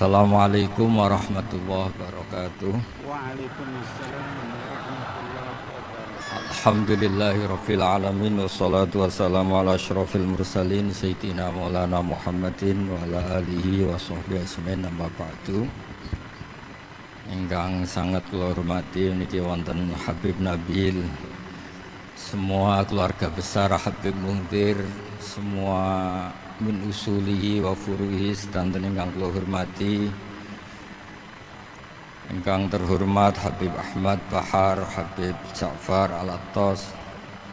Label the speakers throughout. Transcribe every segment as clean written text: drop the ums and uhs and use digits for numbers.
Speaker 1: Assalamualaikum warahmatullahi wabarakatuh.
Speaker 2: Waalaikumsalam warahmatullahi wabarakatuh.
Speaker 1: Alhamdulillahi rabbil alamin wassalatu wassalamu ala asyrafil mursalin sayyidina maulana Muhammadin wa ala alihi wa sahbihi ajmain amma ba'du. Ingkang sangat kula hormati niki wonten Habib Nabil, semua keluarga besar Habib Munzir, semua min usulihi wa furuhi sedanten ingkang kula hormati, ingkang terhormat Habib Ahmad Bahar, Habib Ja'far Al-Attas,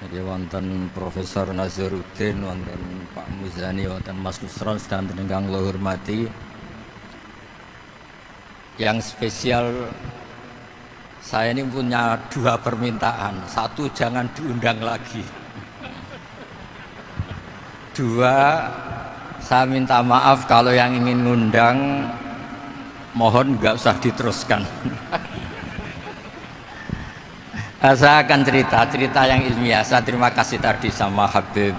Speaker 1: niki wonten Profesor Nazaruddin, wonten Pak Muzani, wonten Mas Nusron sedanten ingkang kula hormati. Yang spesial, saya ini punya dua permintaan. Satu, jangan diundang lagi. Dua, saya minta maaf kalau yang ingin ngundang, mohon nggak usah diteruskan. Saya akan cerita yang ilmiah. Saya terima kasih tadi sama Habib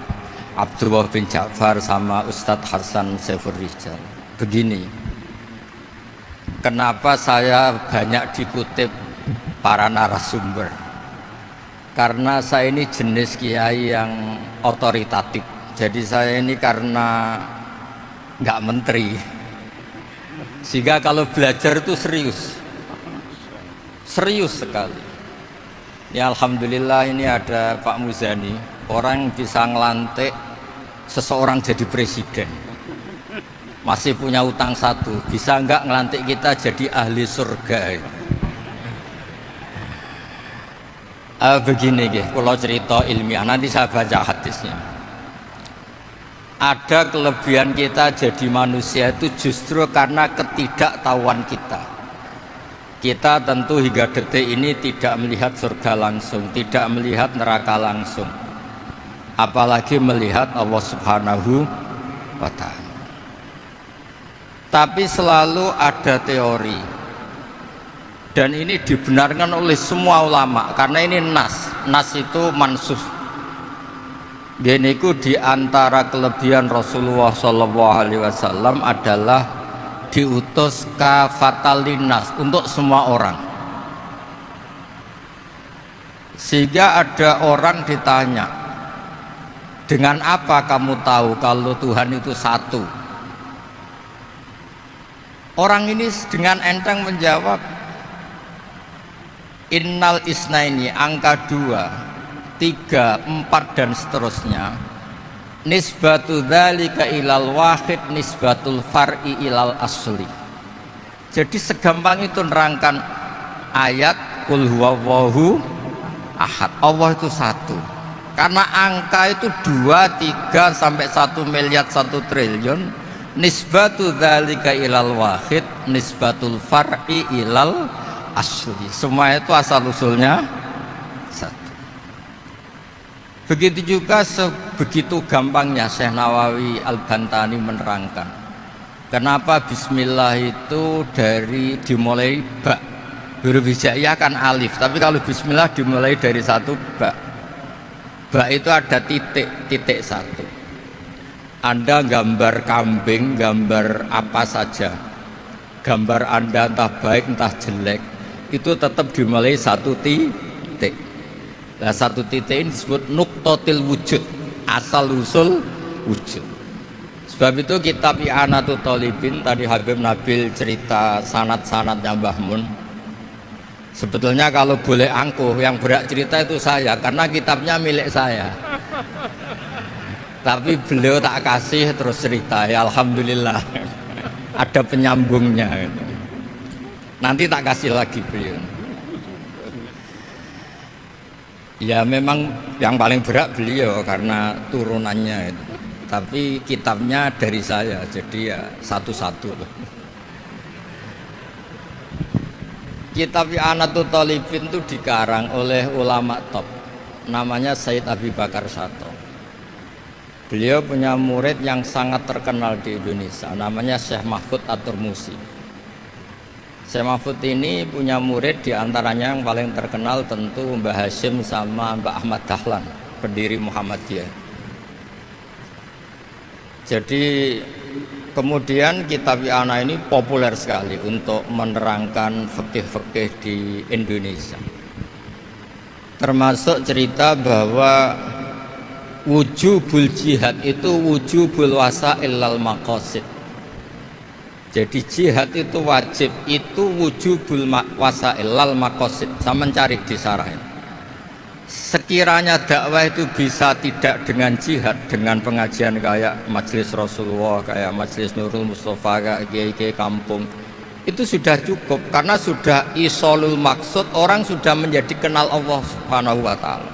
Speaker 1: Abdullah bin Ja'far sama Ustadz Hasan Saifur Rijal. Begini, kenapa saya banyak dikutip para narasumber? Karena saya ini jenis kiai yang otoritatif. Jadi saya ini karena nggak menteri, sehingga kalau belajar itu serius sekali. Ya alhamdulillah ini ada Pak Muzani, orang yang bisa ngelantik seseorang jadi presiden. Masih punya utang satu, bisa nggak ngelantik kita jadi ahli surga? Begini kalau cerita ilmiah, nanti saya baca hadisnya. Ada kelebihan kita jadi manusia itu justru karena ketidaktahuan kita. Kita tentu hingga detik ini tidak melihat surga langsung, tidak melihat neraka langsung, apalagi melihat Allah Subhanahu wa Ta'ala. Tapi selalu ada teori, dan ini dibenarkan oleh semua ulama karena ini nas itu mansus. Geniku di antara kelebihan Rasulullah SAW adalah diutus kafatal linnas, untuk semua orang. Sehingga ada orang ditanya, dengan apa kamu tahu kalau Tuhan itu satu? Orang ini dengan enteng menjawab, innal isnaini, angka 2, 3, 4 dan seterusnya, nisbatu dzalika ilal wahid nisbatul far'i ilal asli. Jadi segampang itu nerangkan ayat qul huwallahu ahad, Allah itu satu. Karena angka itu 2, 3 sampai 1 miliar 1 triliun, nisbatu dzalika ilal wahid nisbatul far'i ilal asli. Semua itu asal usulnya satu. Begitu juga sebegitu gampangnya Syekh Nawawi Al-Bantani menerangkan kenapa bismillah itu dimulai ba. Huruf hijaiyah kan alif, tapi kalau bismillah dimulai dari satu ba. Ba itu ada titik satu. Anda gambar kambing, gambar apa saja, gambar Anda entah baik entah jelek, itu tetap dimulai satu titik. Nah, satu titik ini disebut nuqtatil wujud, asal usul wujud. Sebab itu kitab I'anatul Thalibin, tadi Habib Nabil cerita sanad-sanadnya Mbah Mun. Sebetulnya kalau boleh angkuh, yang berhak cerita itu saya, karena kitabnya milik saya. Tapi beliau tak kasih terus cerita, ya alhamdulillah. Ada penyambungnya. Nanti tak kasih lagi beliau. Ya memang yang paling berat beliau karena turunannya itu. Tapi kitabnya dari saya, jadi ya satu-satu. Kitab I'anatul Thalibin itu dikarang oleh ulama top, namanya Sayyid Abi Bakar Sato. Beliau punya murid yang sangat terkenal di Indonesia, namanya Syekh Mahfud At-Turmusi. Syekh Mahfud ini punya murid, diantaranya yang paling terkenal tentu Mbah Hashim sama Mbah Ahmad Dahlan, pendiri Muhammadiyah. Jadi Kemudian kitab I'anah ini populer sekali untuk menerangkan fikih-fikih di Indonesia. Termasuk cerita bahwa wujubul jihad itu wujubul wasail lal maqasid. Jadi jihad itu wajib, itu wujubul wasail lal maqasid. Saya mencari di syarah. Sekiranya dakwah itu bisa tidak dengan jihad, dengan pengajian kayak Majelis Rasulullah, kayak Majelis Nurul Mustafa, kayak kiai-kiai kampung, itu sudah cukup karena sudah isolul maksud, orang sudah menjadi kenal Allah Subhanahu wa taala.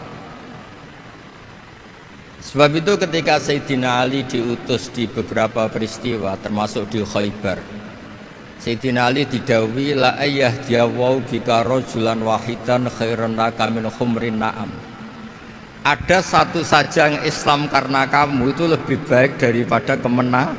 Speaker 1: Sebab itu ketika Sayyidina Ali diutus di beberapa peristiwa termasuk di Khaybar, Sayyidina Ali didhawuhi la ayyahdiyawu bika rajulan wahidan khairan laka min khumrin na'am. Ada satu saja yang Islam karena kamu itu lebih baik daripada kemenangan.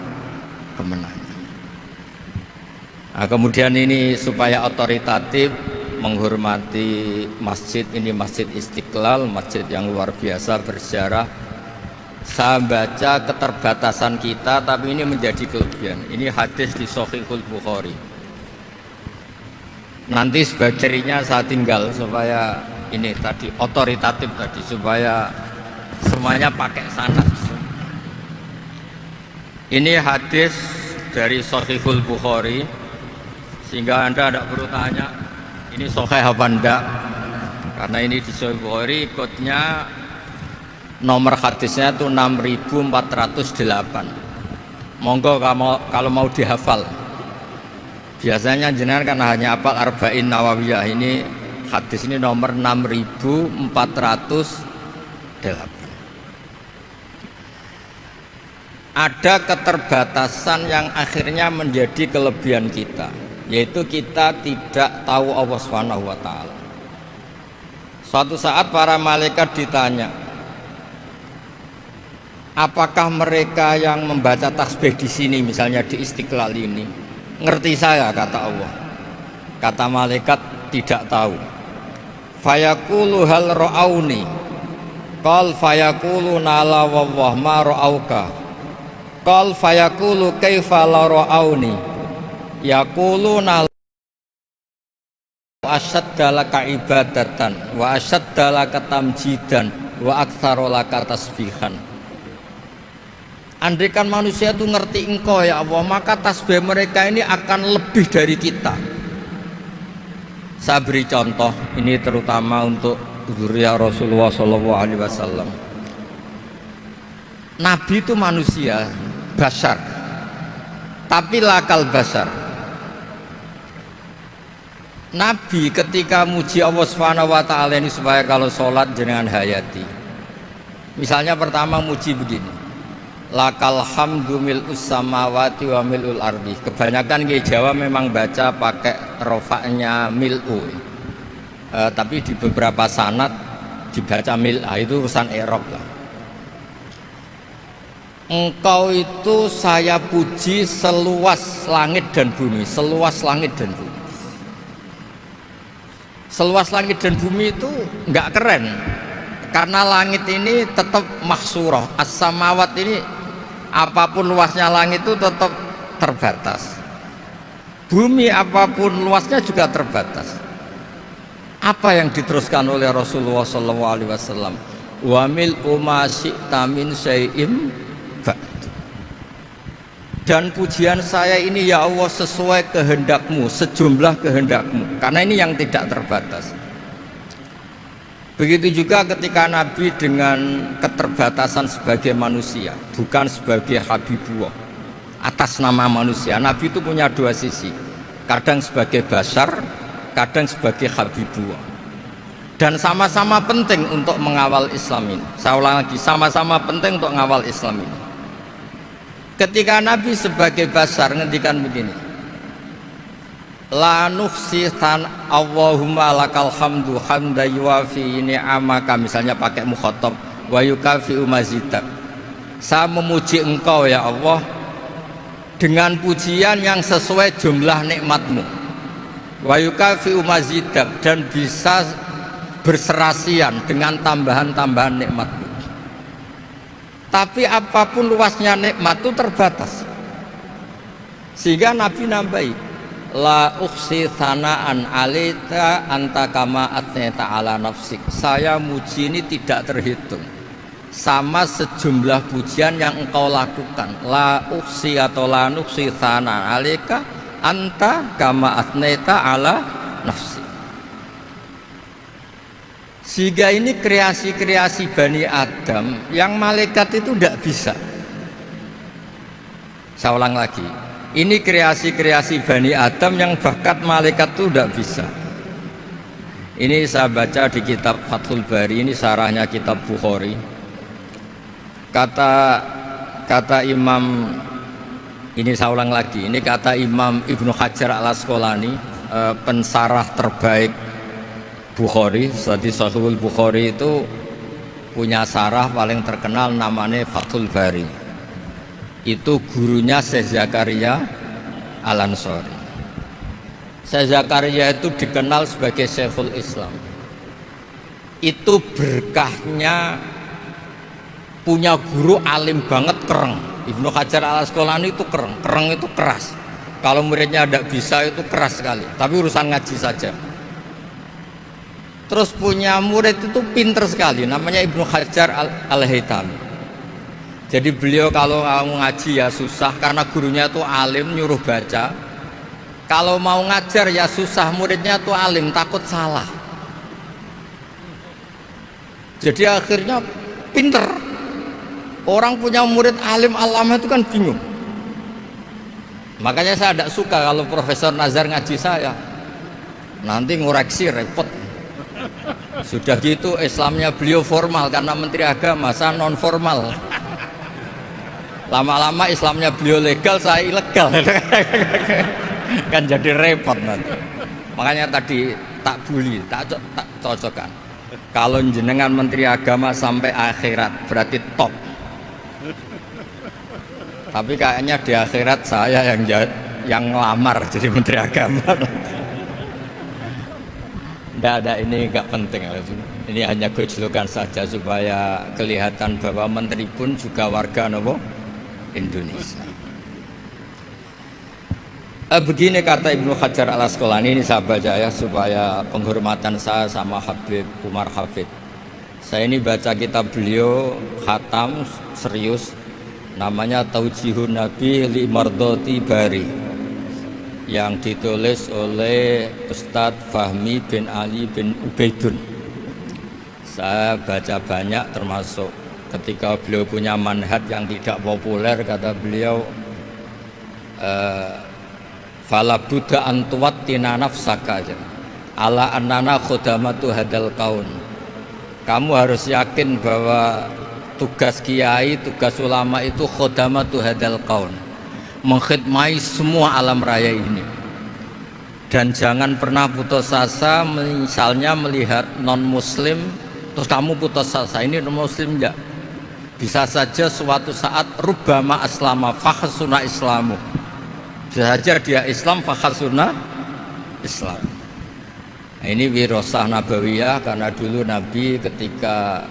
Speaker 1: Nah, kemudian ini supaya otoritatif menghormati masjid ini, Masjid Istiqlal, masjid yang luar biasa bersejarah. Saya baca keterbatasan kita, tapi ini menjadi kelebihan. Ini hadis di Shahihul Bukhari. Nanti sebagai cirinya saya tinggal supaya ini tadi otoritatif tadi, supaya semuanya pakai sanad. Ini hadis dari Shahihul Bukhari, sehingga Anda tidak perlu tanya ini sahih apa enggak, karena ini di Shahihul Bukhari, kodnya nomor hadisnya itu 6408. Monggo kalau mau dihafal. Biasanya jenengan kan hanya hafal Arba'in Nawawiyah. Ini hadis ini nomor 6408. Ada keterbatasan yang akhirnya menjadi kelebihan kita, yaitu kita tidak tahu Allah Subhanahu wa taala. Suatu saat para malaikat ditanya, apakah mereka yang membaca tasbih di sini, misalnya di Istiqlal ini, ngerti saya? Kata Allah. Kata malaikat, tidak tahu. Fayaqulu hal ra'auni. Qal fayaqulu nala wallah ma ra'auka. Qal fayaqulu kaifa la ra'auni. Yaqulu nala asyadda laka ibadatan wa asyadda laka tamjidan wa aktsara laka tasbihan. Andaikan manusia itu ngerti engkau ya Allah, maka tasbih mereka ini akan lebih dari kita. Saya beri contoh, ini terutama untuk dzurriyyah Rasulullah SAW. Nabi itu manusia, basar, tapi lakal basar. Nabi ketika muji Allah Subhanahu wa taala ini supaya kalau sholat jangan hayati. Misalnya pertama muji begini, lakal hamdu mil'us samawati wa mil'ul ardi. Kebanyakan di Jawa memang baca pakai rofaknya mil'u, tapi di beberapa sanad dibaca mil'a, itu urusan i'rab lah. Engkau itu saya puji seluas langit dan bumi, seluas langit dan bumi. Seluas langit dan bumi itu enggak keren, karena langit ini tetap mahsurah, as-samawat ini apapun luasnya langit itu tetap terbatas. Bumi apapun luasnya juga terbatas. Apa yang diteruskan oleh Rasulullah SAW? Wa mil'u ma syi'ta min syai'im ba'du. Dan pujian saya ini ya Allah sesuai kehendakmu, sejumlah kehendakmu, karena ini yang tidak terbatas. Begitu juga ketika Nabi dengan keterbatasan sebagai manusia, bukan sebagai Habibullah, atas nama manusia. Nabi itu punya dua sisi, kadang sebagai basar, kadang sebagai Habibullah, dan sama-sama penting untuk mengawal Islam ini. Saya ulang lagi, sama-sama penting untuk mengawal Islam ini. Ketika Nabi sebagai basar ngendikan begini, la nuhsitan Allahumma lakal hamdu hamda yuwafi ni'amaka, misalnya pakai mukhatab, wa yukafi mazidak. Saya memuji engkau ya Allah dengan pujian yang sesuai jumlah nikmatmu, wa yukafi mazidak, dan bisa berserasian dengan tambahan-tambahan nikmatmu. Tapi apapun luasnya nikmat itu terbatas. Sehingga Nabi nambahi, la ukhsi thana'an alita anta kama atneta ala nafsik. Saya muji ini tidak terhitung sama sejumlah pujian yang engkau lakukan. La ukhsi atau la nukhsi thana'an alika anta kama atneta ala nafsik. Sehingga ini kreasi-kreasi Bani Adam yang malaikat itu tidak bisa. Saya ulang lagi, ini kreasi-kreasi Bani Adam yang bakat malaikat itu tidak bisa. Ini saya baca di kitab Fathul Bari, ini sarahnya kitab Bukhari. Kata Imam, ini saya ulang lagi, ini kata Imam Ibnu Hajar al-Asqalani, pensarah terbaik Bukhari. Jadi Sahihul Bukhari itu punya sarah paling terkenal namanya Fathul Bari. Itu gurunya Syekh Zakaria Al-Ansari. Syekh Zakaria itu dikenal sebagai Syekhul Islam. Itu berkahnya punya guru alim banget, kereng. Ibnu Hajar al-Asqalani itu kereng itu keras. Kalau muridnya tidak bisa itu keras sekali, tapi urusan ngaji saja. Terus punya murid itu pinter sekali, namanya Ibnu Hajar al-Haytami. Jadi beliau kalau mau ngaji ya susah karena gurunya itu alim nyuruh baca. Kalau mau ngajar ya susah, muridnya itu alim takut salah. Jadi akhirnya pinter. Orang punya murid alim alama itu kan bingung. Makanya saya tidak suka kalau Profesor Nazar ngaji saya. Nanti ngoreksi repot. Sudah gitu Islamnya beliau formal karena Menteri Agama, saya non formal. Lama-lama Islamnya beliau legal, saya ilegal. Kan jadi repot nanti. Makanya tadi tak bully, tak cocokkan. Kalau jenengan Menteri Agama sampai akhirat berarti top. Tapi kayaknya di akhirat saya yang ngelamar jadi Menteri Agama. Tidak ada, ini nggak penting. Ini hanya gejolokan saja supaya kelihatan bahwa menteri pun juga warga Indonesia. Begini kata Ibnu Hajar al-Asqalani, ini saya baca ya supaya penghormatan saya sama Habib Umar Hafid. Saya ini baca kitab beliau khatam serius, namanya Taujihun Nabi li Mardoti Bari, yang ditulis oleh Ustadz Fahmi bin Ali bin Ubaidun. Saya baca banyak, termasuk ketika beliau punya manhaj yang tidak populer, kata beliau fala buddha antuwattina nafsaka ala annana khudamatu hadal kaun. Kamu harus yakin bahwa tugas kiai, tugas ulama itu khudamatu hadal kaun, mengkhidmati semua alam raya ini. Dan jangan pernah putus asa, misalnya melihat non muslim terus kamu putus asa, ini non muslim enggak. Bisa saja suatu saat rubbama aslama fakhsuna islamu, bisa saja dia Islam fakhsuna Islam. Nah, ini wirasah nabawiyah, karena dulu Nabi ketika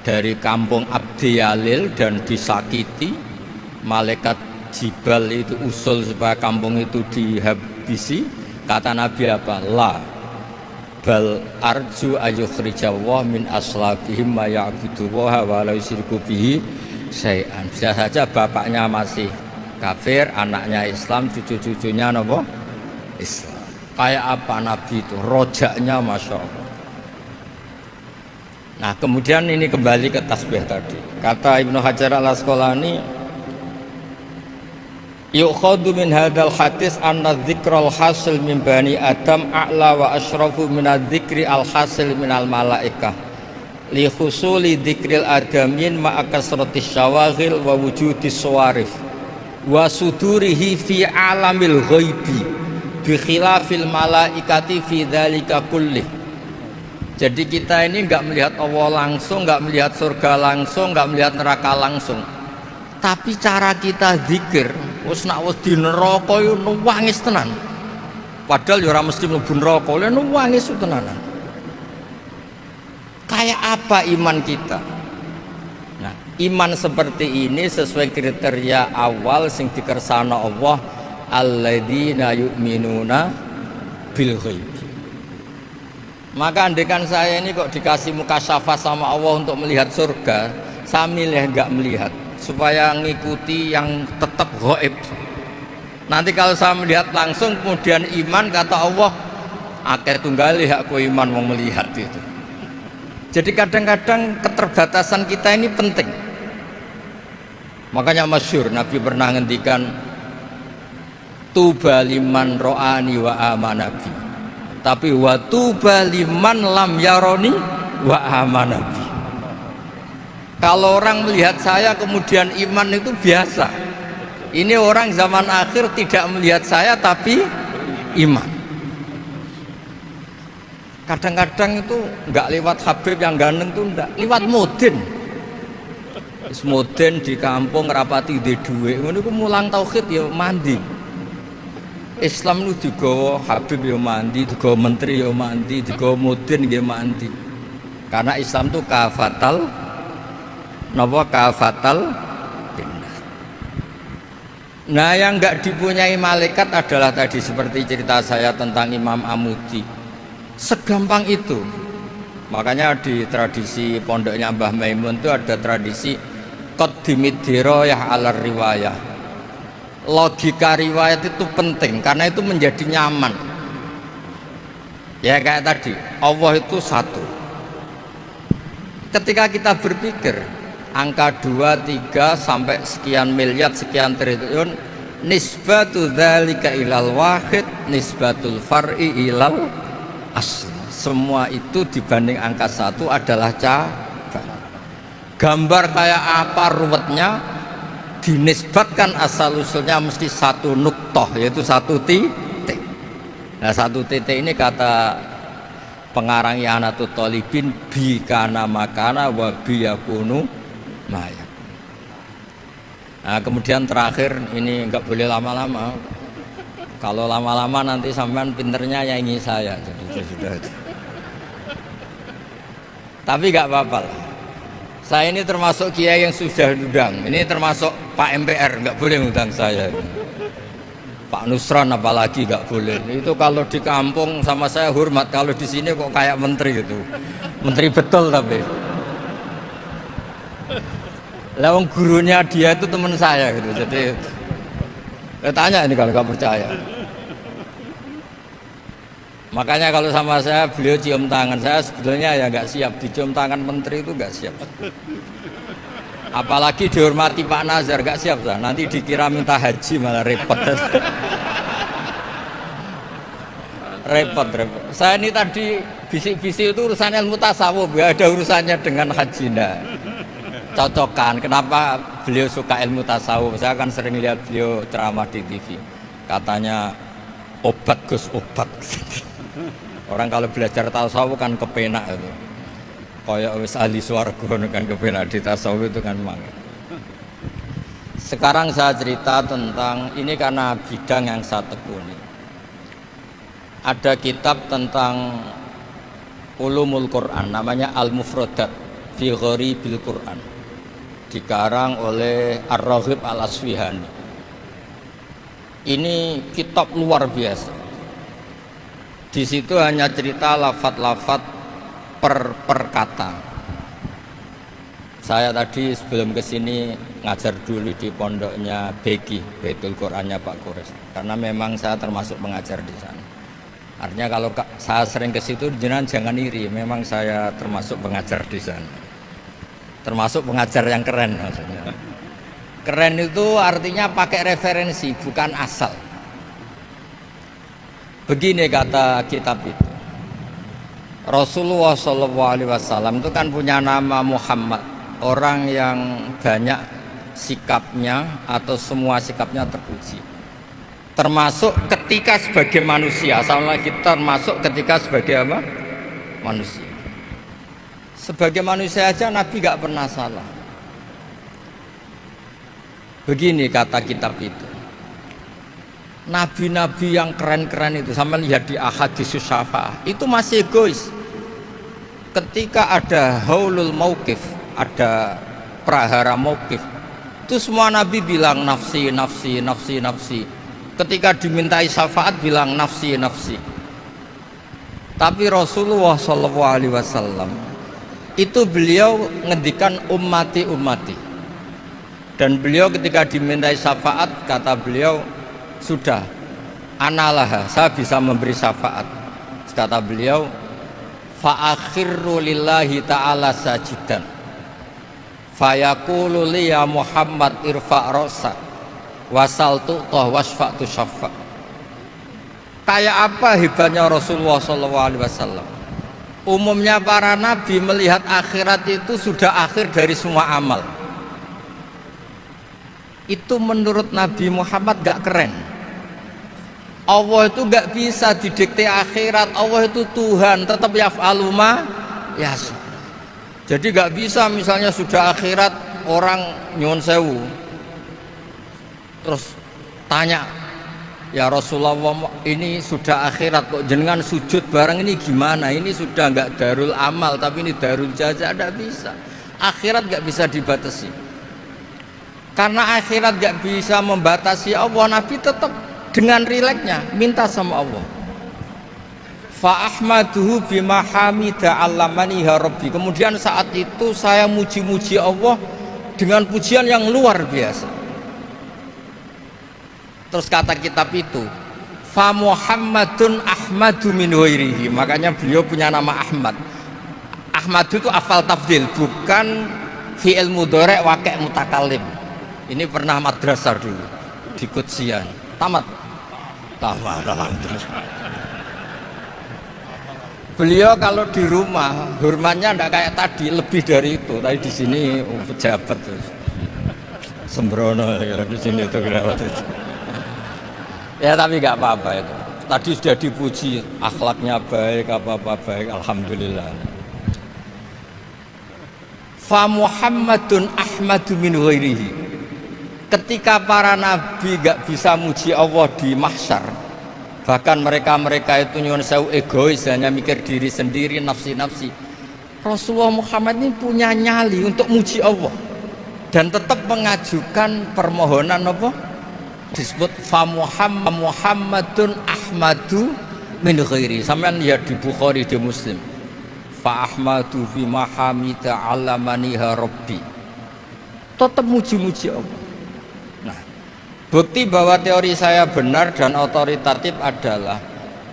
Speaker 1: dari kampung Abdi Yalil dan disakiti, malaikat Jibal itu usul supaya kampung itu dihabisi. Kata Nabi apa? La bal arju ayukhrijawah min aslabihim ma ya'budu wa la yusyriku bihi syai'an. Bisa saja bapaknya masih kafir, anaknya Islam, cucu-cucunya Islam. Kayak apa Nabi itu? Rojaknya Masya Allah. Nah kemudian ini kembali ke tasbih tadi. Kata Ibnu Hajar al-Asqalani, yukhadu min hadal hadis anna dzikral hasil min bani adam a'la wa asyrafu min adzikri al hasil min al malaikah li husuli dzikril adamin ma'a kasratis syawaghil wa wujudis sawarif wa sudurihi fi alamil ghaibi bi khilafil malaikati fi dzalika kullih. Jadi kita ini enggak melihat Allah langsung, enggak melihat surga langsung, enggak melihat neraka langsung. Tapi cara kita zikir, wis nak wis di neraka yo nuwangis tenan. Padahal yo ora mesti mlebu neraka, lha nuwangis tenanan. Kayak apa iman kita? Nah, iman seperti ini sesuai kriteria awal sing dikersana Allah, alladzina yu'minuna bil ghaib. Maka andekan saya ini kok dikasih mukasyafah sama Allah untuk melihat surga, saya milih enggak melihat supaya ngikuti yang tetap ghaib. Nanti kalau saya melihat langsung kemudian iman, kata Allah, akeh tunggali aku iman mau melihat itu. Jadi kadang-kadang keterbatasan kita ini penting. Makanya masyhur Nabi pernah ngendikan tuba liman ro'ani wa amanabi, tapi wa tuba liman lam yaroni wa amanabi. Kalau orang melihat saya kemudian iman itu biasa. Ini orang zaman akhir tidak melihat saya tapi iman. Kadang-kadang itu enggak lewat Habib yang ganteng itu enggak, lewat Mudin. Mudin di kampung rapati di duit, ngono iku mulang tauhid ya mandi. Islam nu digawa Habib ya mandi, digawa menteri ya mandi, digawa Mudin ya mandi. Karena Islam itu kafatal napa kafatal binnah. Nah, yang enggak dipunyai malaikat adalah tadi seperti cerita saya tentang Imam Amudi. Segampang itu. Makanya di tradisi pondoknya Mbah Maimun itu ada tradisi qaddimid dirayah ala riwayah. Logika riwayat itu penting karena itu menjadi nyaman. Ya kayak tadi, Allah itu satu. Ketika kita berpikir angka 2, 3 sampai sekian miliar, sekian triliun, nisbatu dzalika ilal wahid, nisbatul far'i ilal asli. Semua itu dibanding angka 1 adalah cabang. Gambar kayak apa ruwetnya dinisbatkan asal usulnya mesti satu nuktoh, yaitu satu titik. Nah, satu titik ini kata pengarang Ianatul Thalibin bi kana makana wa bi yakunu mayak. Nah, kemudian terakhir ini enggak boleh lama-lama. Kalau lama-lama nanti sampean pinternya nyanyi saya. Jadi sudah itu. Tapi enggak apa-apa lah. Saya ini termasuk kiai yang sudah diundang. Ini termasuk Pak MPR, enggak boleh ngundang saya. Pak Nusron apalagi enggak boleh. Itu kalau di kampung sama saya hormat, kalau di sini kok kayak menteri gitu. Menteri betul tapi. Lawang gurunya dia itu teman saya gitu. Jadi saya tanya ini kalau nggak percaya. Makanya kalau sama saya beliau cium tangan, saya sebetulnya ya nggak siap dicium tangan menteri itu nggak siap. Apalagi dihormati Pak Nazar nggak siap lah. Nanti dikira minta haji malah repot. repot. Saya ini tadi bisik-bisik itu urusan ilmu tasawuf, ya ada urusannya dengan haji. Nah, cocokan. Kenapa beliau suka ilmu tasawuf? Saya kan sering lihat beliau ceramah di TV. Katanya obat Gus obat. Orang kalau belajar tasawuf kan kepenak itu. Kayak wis ahli swarga kan kepenak di tasawuf itu kan mangga. Sekarang saya cerita tentang ini karena bidang yang saya tekuni. Ada kitab tentang ulumul Quran namanya Al-Mufradat fi Gharibil Quran. Dikarang oleh Ar-Raghib Al-Asfihani. Ini kitab luar biasa. Di situ hanya cerita lafat-lafat per kata. Saya tadi sebelum kesini ngajar dulu di pondoknya Beki, Baitul Qurannya Pak Kures. Karena memang saya termasuk pengajar di sana. Artinya kalau saya sering ke situ jangan iri, memang saya termasuk pengajar di sana. Termasuk pengajar yang keren maksudnya. Keren itu artinya pakai referensi, bukan asal. Begini kata kitab itu. Rasulullah SAW itu kan punya nama Muhammad, orang yang banyak sikapnya atau semua sikapnya terpuji. Termasuk ketika sebagai manusia, sama lagi termasuk ketika sebagai apa? Manusia. Sebagai manusia aja Nabi gak pernah salah. Begini kata kitab itu. Nabi-nabi yang keren-keren itu sama lihat di Ahaditsus Syafa'ah itu masih egois. Ketika ada haulul mauqif, ada prahara mauqif, itu semua nabi bilang nafsi, nafsi, nafsi, nafsi. ketika dimintai syafaat bilang nafsi nafsi. Tapi Rasulullah SAW itu beliau ngendikan ummati ummati. Dan beliau ketika dimintai syafaat kata beliau, sudah analah, saya bisa memberi syafaat. Kata beliau, fa'akhirru lillahi ta'ala sajidan fayaqulu li ya Muhammad irfa' ra'sa wasal tu'tah wasfa' tusyaffa. Kayak apa hebatnya Rasulullah SAW. Umumnya para nabi melihat akhirat itu sudah akhir dari semua amal. Itu menurut Nabi Muhammad gak keren. Allah itu gak bisa didikte akhirat. Allah itu Tuhan, tetap yaf'alu ma yasha. Jadi gak bisa misalnya sudah akhirat orang nyuwun sewu terus tanya, ya Rasulullah ini sudah akhirat kok jenengan sujud bareng ini gimana? Ini sudah gak darul amal tapi ini darul jaza. Gak bisa. Akhirat gak bisa dibatasi. Karena akhirat gak bisa membatasi Allah, Nabi tetap dengan rileksnya minta sama Allah. Fa ahmaduhu bima hamida 'allamani ya rabbi. Kemudian saat itu saya muji-muji Allah dengan pujian yang luar biasa. Terus kata kitab itu, fa Muhammadun ahmadu min ghairihi. Makanya beliau punya nama Ahmad. Ahmad itu afal tafdil, bukan fi'il mudhari' waqi' mutakallim. Ini pernah madrasah dulu di Kutsian. Tamat alhamdulillah. Beliau kalau di rumah hormatnya enggak kayak tadi, lebih dari itu. Tadi di sini pejabat terus sembrono ya, di sini itu kerawat itu. Ya tapi enggak apa-apa itu. Tadi sudah dipuji, akhlaknya baik, apa-apa baik, alhamdulillah. Fa Muhammadun ahmadu min ghairihi. Ketika para nabi gak bisa muji Allah di mahsyar, bahkan mereka itu nyuwun sewu egois, hanya mikir diri sendiri, nafsi-nafsi. Rasulullah Muhammad ini punya nyali untuk muji Allah dan tetap mengajukan permohonan apa? Disebut fa Muhammadun ahmadu min ghairi. Sampeyan lihat di Bukhari, di Muslim. Fa ahmadu fi mahamida 'allamani rabbi. Tetap muji-muji Allah. Bukti bahwa teori saya benar dan otoritatif adalah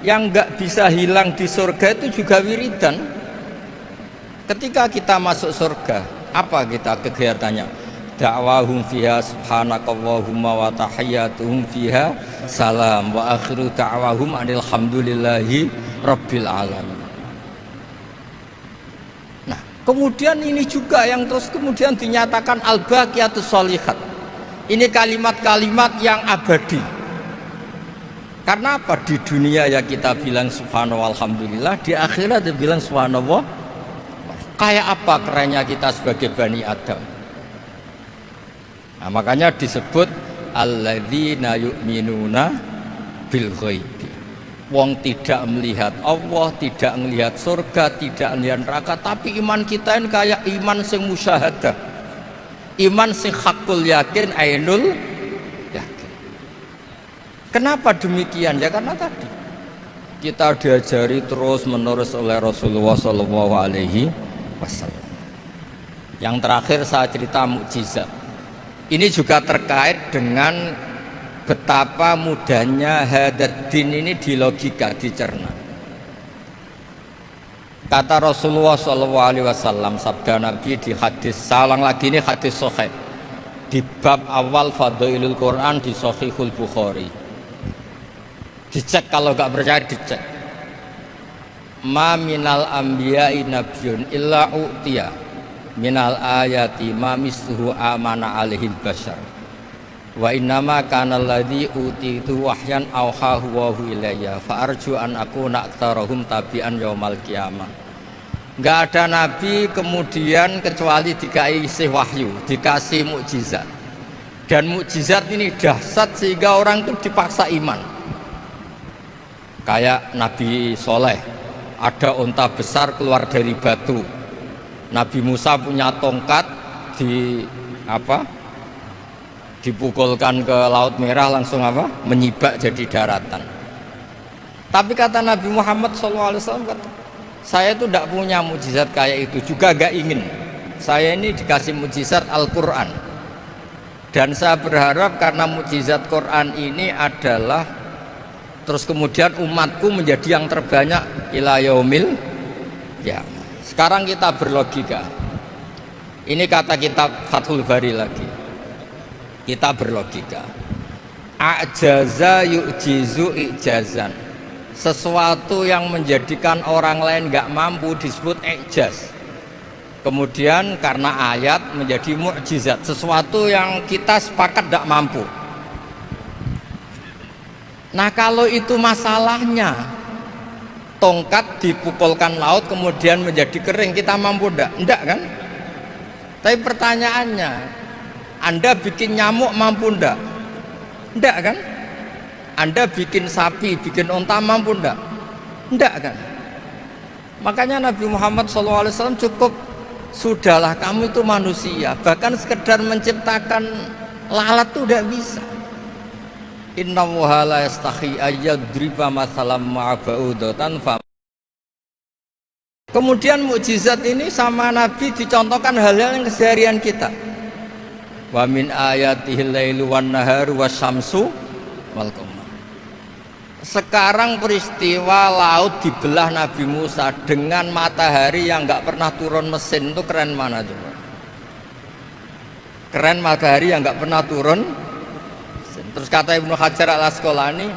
Speaker 1: yang nggak bisa hilang di surga itu juga wiridan. Ketika kita masuk surga, apa kita kegiatannya? Da'wahum fiha subhanakallahumma wa tahiyyatuhum fiha salam wa akhiru da'wahum alhamdulillahi rabbil alamin. Nah, kemudian ini juga yang terus kemudian dinyatakan al-baqiyatus sholihat. Ini kalimat-kalimat yang abadi. Karena apa? Di dunia ya kita bilang subhanallah alhamdulillah, di akhirat dia bilang subhanallah. Kayak apa kerennya kita sebagai Bani Adam. Nah, makanya disebut alladzina yu'minuna bil ghaibi. Wong tidak melihat Allah, tidak melihat surga, tidak melihat neraka, tapi iman kita ini kayak iman sing musyahadah. Iman sing hakul yakin ainul yakin. Kenapa demikian? Ya karena tadi kita diajari terus menerus oleh Rasulullah SAW. Yang terakhir saya cerita mukjizat. Ini juga terkait dengan betapa mudahnya hadat din ini dilogika, dicerna. Kata Rasulullah SAW, sabda Nabi di hadis, salang lagi ini hadis sahih di bab awal Fadailul Quran di Sahihul Bukhari. Dicek, kalau gak percaya dicek. Ma minal anbiya'i nabiyyun illa u'tiya minal ayati ma misluhu amana alaihil bashar wa innama kana alladhi utitu wahyan awhahu wa hu ilayya fa arju an akuna aktsarahum tabi'an yaumal qiyamah. Nggak ada nabi kemudian kecuali dikasih wahyu, dikasih mukjizat. Dan mukjizat ini dahsyat sehingga orang itu dipaksa iman. Kayak Nabi Soleh, ada unta besar keluar dari batu. Nabi Musa punya tongkat dipukulkan ke Laut Merah langsung apa? Menyibak jadi daratan. Tapi kata Nabi Muhammad SAW, kata, saya itu tidak punya mukjizat kayak itu, juga gak ingin. Saya ini dikasih mukjizat Al-Quran, dan saya berharap karena mukjizat Quran ini adalah terus kemudian umatku menjadi yang terbanyak ila yaumil ya. Sekarang kita berlogika, ini kata kitab Fathul Bari lagi, kita berlogika, ajaza yu'jizu ijazan, sesuatu yang menjadikan orang lain nggak mampu disebut ijaz. Kemudian karena ayat menjadi mukjizat, sesuatu yang kita sepakat tidak mampu. Nah kalau itu masalahnya, tongkat dipukulkan laut kemudian menjadi kering, kita mampu enggak? Enggak kan? Tapi pertanyaannya, Anda bikin nyamuk mampu enggak? Enggak kan? Anda bikin sapi, bikin onta mampu enggak? Enggak kan? Makanya Nabi Muhammad SAW cukup, sudahlah kamu itu manusia, bahkan sekedar menciptakan lalat itu udah bisa. Inna Allaha la yastahi ayyadriba mathalam ma'aba'udatan. Kemudian mukjizat ini sama Nabi dicontohkan hal-hal yang keseharian kita. Wa min ayatihil lailu wan naharu wasyamsu wal qamar. Sekarang peristiwa laut dibelah Nabi Musa dengan matahari yang nggak pernah turun mesin, itu keren mana coba? Keren matahari yang nggak pernah turun. Terus kata Ibnu Hajar al-Asqalani,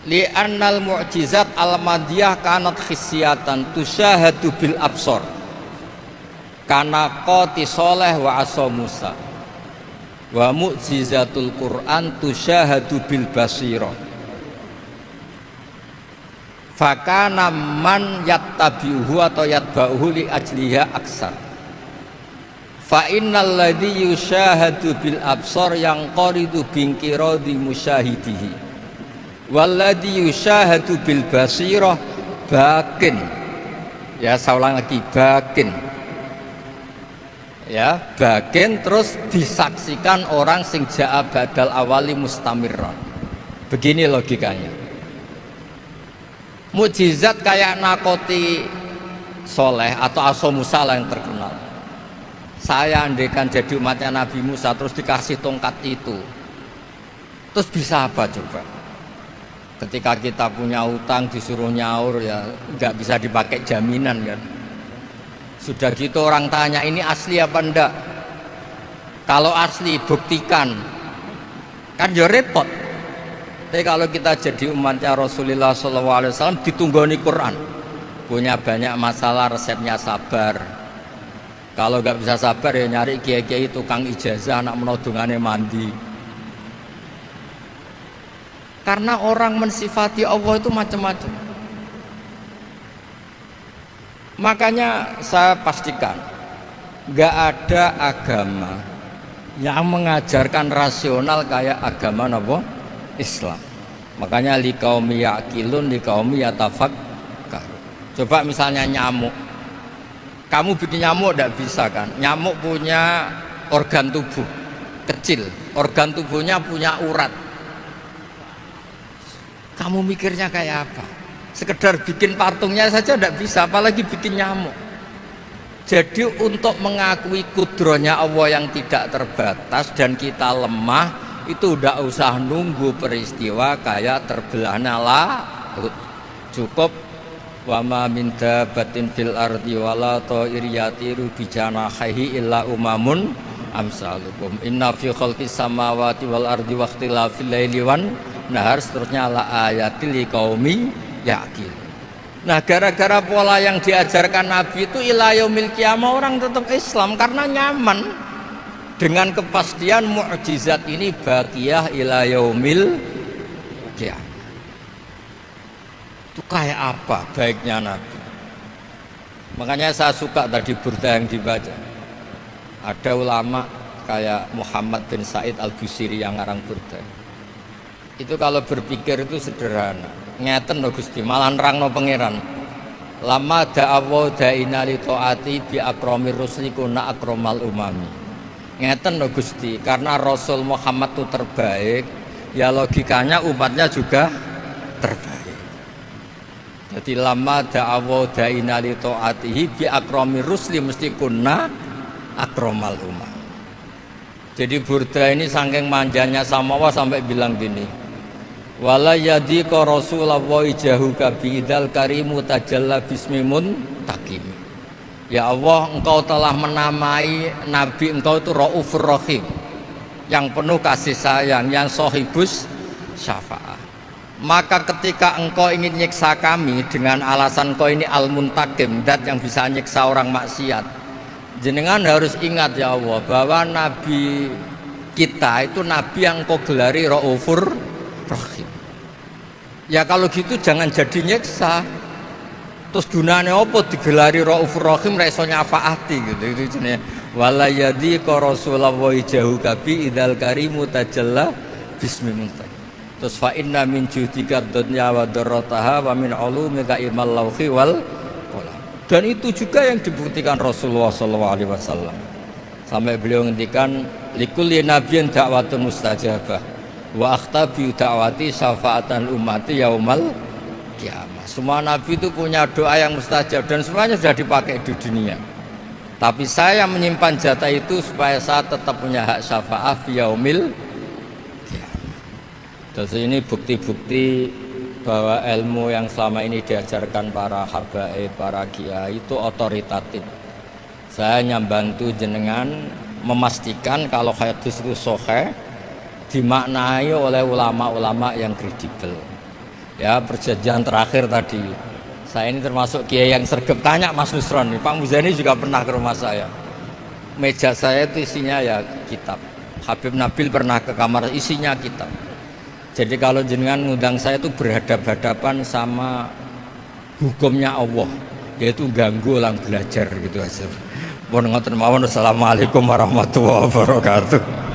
Speaker 1: li'annal mu'jizat al-madiyah kanat khisyatan tusyahadu bil absor kana qati soleh wa asa Musa wa mu'jizatul Qur'an tusyahadu bil basiro fakana man yattabi'uhu atau yatba'uhu li ajliha aksar. Fa innal ladzi yusyahadu bil absar yang qaridu bingkiradi musyahidihi wal ladzi yusyahadu bil basirah bakin. Ya saya ulang lagi, bakin. Ya, bakin terus disaksikan orang sing ja'a badal awali mustamirran. Begini logikanya. Mukjizat kayak nakoti soleh atau aso Musa yang terkenal. Saya andaikan jadi umatnya Nabi Musa terus dikasih tongkat itu, terus bisa apa coba? Ketika kita punya utang disuruh nyaur, ya nggak bisa dipakai jaminan kan. Sudah gitu orang tanya ini asli apa enggak? Kalau asli buktikan, kan ya repot. Tapi kalau kita jadi umatnya Rasulullah SAW ditunggoni Quran, punya banyak masalah, resepnya sabar. Kalau nggak bisa sabar ya nyari kiai-kiai tukang ijazah, anak menodungannya mandi. Karena orang mensifati Allah itu macam-macam. Makanya saya pastikan nggak ada agama yang mengajarkan rasional kayak agama apa? Islam. Makanya liqaumi yaqilun liqaumi yatafakkarun. Coba misalnya nyamuk. Kamu bikin nyamuk tidak bisa kan? Nyamuk punya organ tubuh kecil, organ tubuhnya punya urat. Kamu mikirnya kayak apa? Sekedar bikin patungnya saja tidak bisa, apalagi bikin nyamuk. Jadi untuk mengakui kudrohnya Allah yang tidak terbatas dan kita lemah, itu tidak usah nunggu peristiwa kayak terbelahnya laut. Cukup wa ma min dabbatin fil ardi wala ta'ir yatiru bi janahihi illa umamun amsalukum inna fi khalqis samawati wal ardi wa ikhtilafil laili wan nahar, seterusnya la ayatil liqaumi yaqil. Nah gara-gara pola yang diajarkan Nabi itu ila yaumil qiyamah orang tetap Islam karena nyaman dengan kepastian mukjizat ini baqiyah ila yaumil qiyamah. Itu kayak apa baiknya Nabi. Makanya saya suka tadi burda yang dibaca. Ada ulama kayak Muhammad bin Said al-Busiri yang ngarang burda. Itu kalau berpikir itu sederhana. Ngeten lho Gusti, malah nerangno pangeran. Lama da'awa da'ina li ta'ati bi akramir rusli kuna akramal umami. Ngeten lho Gusti, karena Rasul Muhammad itu terbaik, ya logikanya umatnya juga terbaik. Jadi lama da'awa da'ina li ta'atihi bi akrami rusli mesti kunna akramal umat. Jadi Burda ini saking manjanya sama Allah sampai bilang gini, wala yadika Rasulullah ijahuka biidal karimu tajalla bismimun takim. Ya Allah, engkau telah menamai Nabi engkau itu Raufur Rahim, yang penuh kasih sayang, yang sohibus syafa'ah. Maka ketika engkau ingin nyiksa kami dengan alasan engkau ini al-muntakim, dat yang bisa nyiksa orang maksiat, jenengan harus ingat ya Allah bahwa Nabi kita itu Nabi yang engkau gelari Raufur Rahim. Ya kalau gitu jangan jadi nyiksa. Terus gunanya apa digelari Raufur Rahim ra iso nyafaati gitu. Itu jenenge wala yadika Rasulullah jahuka bi idzal karimu tajalla bismillah. Terus fa inna min judika dunya wa darrataha wa min ulumika ilmal lauhi wal qalam. Dan itu juga yang dibuktikan Rasulullah SAW. Sampai beliau ngendikan likulli nabiyyin da'watun mustajabah wa akhtabi da'wati syafaatan ummati yaumal kiamah. Semua nabi itu punya doa yang mustajab dan semuanya sudah dipakai di dunia. Tapi saya menyimpan jatah itu supaya saya tetap punya hak syafaat fi yaumil kiamah. Terus ini bukti-bukti bahwa ilmu yang selama ini diajarkan para habaib, para kiai itu otoritatif. Saya hanya bantu jenengan memastikan kalau hadis itu sahih dimaknai oleh ulama-ulama yang kredibel. Ya, perjanjian terakhir tadi saya ini termasuk kiai yang sergap tanya Mas Nusron, Pak Muzani juga pernah ke rumah saya. Meja saya itu isinya ya kitab. Habib Nabil pernah ke kamar isinya kitab. Jadi kalau jenengan ngundang saya itu berhadapan-hadapan sama hukumnya Allah, yaitu ganggu orang belajar gitu aja. Mohon ngoten mawon. Assalamualaikum warahmatullahi wabarakatuh.